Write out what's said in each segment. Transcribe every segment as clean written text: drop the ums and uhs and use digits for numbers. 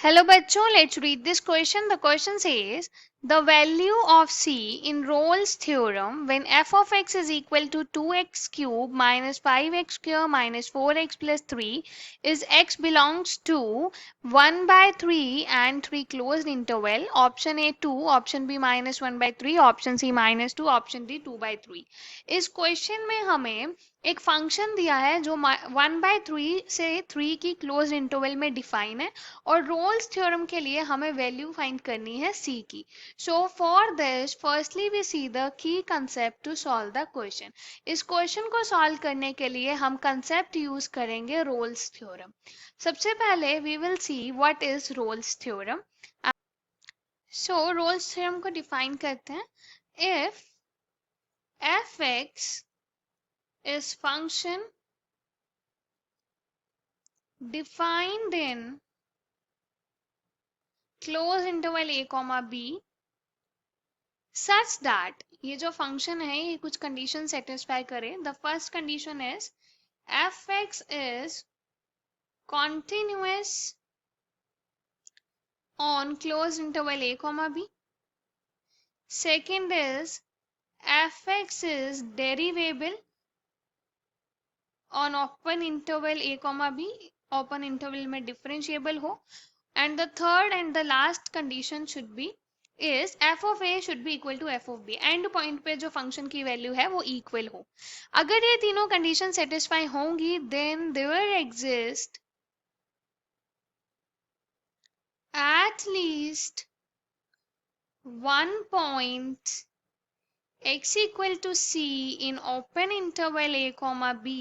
Hello बच्चों, let's read this question. The question says the value of C in Rolle's theorem when f of x is equal to 2x cube minus 5x square minus 4x plus 3 is x belongs to 1 by 3 and 3 closed interval. Option A 2, option B minus 1 by 3, option C minus 2, option D 2 by 3. इस question में हमें एक function दिया है जो 1 by 3 से 3 की close interval में डिफाइन है और रोल्स थ्योरम के लिए हमें वैल्यू फाइंड करनी है c की. So for this firstly we see the key concept to solve the question. इस क्वेश्चन को सॉल्व करने के लिए हम कंसेप्ट यूज करेंगे रोल्स थ्योरम. सबसे पहले we will see what is Rolle's theorem. So Rolle's theorem को डिफाइन करते हैं. If f(x) is function defined in close interval a comma b such that ये जो फंक्शन है ये कुछ कंडीशन सेटिस्फाई करे. The first condition is f(x) is continuous on closed interval a comma b. Second is f(x) is derivable on open interval a comma b. open interval में differentiable हो. And the third and the last condition should be is f of a should be equal to f of b. And point पे जो function की value है वो equal हो. अगर ये तीनों कंडीशन सेटिस्फाई होंगी then there exist at least one point x equal to c in open interval a comma b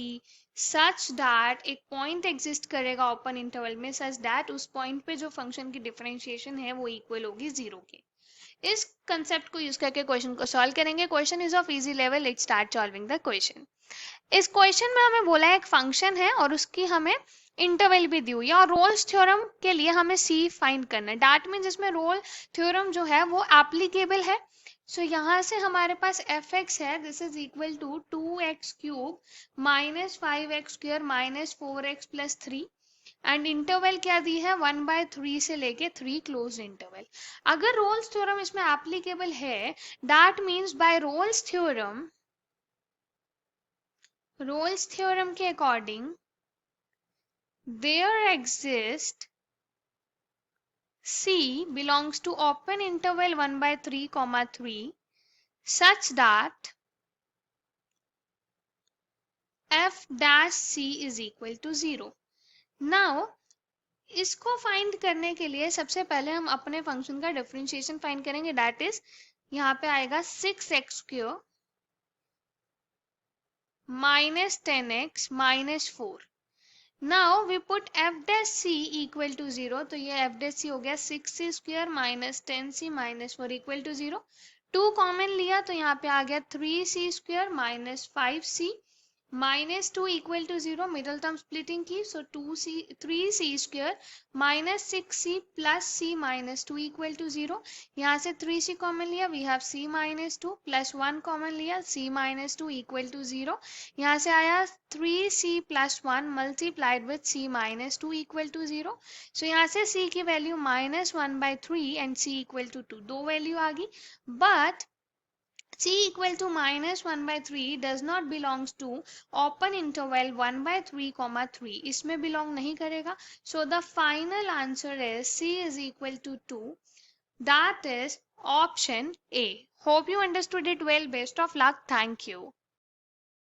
such that एक पॉइंट एग्जिस्ट करेगा ओपन इंटरवल में such that उस पॉइंट पे जो फंक्शन की डिफरेंशिएशन है वो इक्वल होगी 0 के. इस कंसेप्ट को यूज करके क्वेश्चन को सॉल्व करेंगे. Question is of easy level. Let's start solving the question. इस क्वेश्चन में हमें बोला है एक फंक्शन है और उसकी हमें इंटरवल भी दी हुई है और रोल्स थ्योरम के लिए हमें सी फाइंड करना है. दैट मीन्स इसमें रोल थ्योरम जो है वो एप्लीकेबल है. सो यहाँ से हमारे पास f(x) है. This is equal to 2x cube minus 5x square minus 4x plus 3 and interval क्या दी है 1 by 3 से लेके 3 क्लोज इंटरवल. अगर रोल्स थ्योरम इसमें एप्लीकेबल है that means by Rolle's theorem के according there exists C belongs to open interval 1 by 3 comma 3 such that f dash C is equal to 0. Now इसको फाइंड करने के लिए सबसे पहले हम अपने फंक्शन का डिफरेंशिएशन फाइंड करेंगे. दैट इज यहाँ पे आएगा 6x square minus 10x minus 4. Now we put f dash c equal to 0. तो ये f dash c हो गया 6c square minus 10c minus 4 equal to 0. 2 common लिया तो यहाँ पे आ गया 3c square minus 5c minus 2 equal to 0. Middle term splitting की so 3c square minus 6c plus c minus 2 equal to 0. यहाँ से 3c कॉमन लिया we have c minus 2 plus 1 common लिया c माइनस 2 इक्वल टू 0. यहाँ से आया 3c plus 1 multiplied with c minus 2 equal to 0. So यहाँ से c की value minus 1 by 3 and c equal to 2. दो वैल्यू आ गई. But c equal to minus 1 by 3 does not belongs to open interval 1 by 3 comma 3. इसमें belong नहीं करेगा. So the final answer is c is equal to 2. That is option A. Hope you understood it well. Best of luck. Thank you.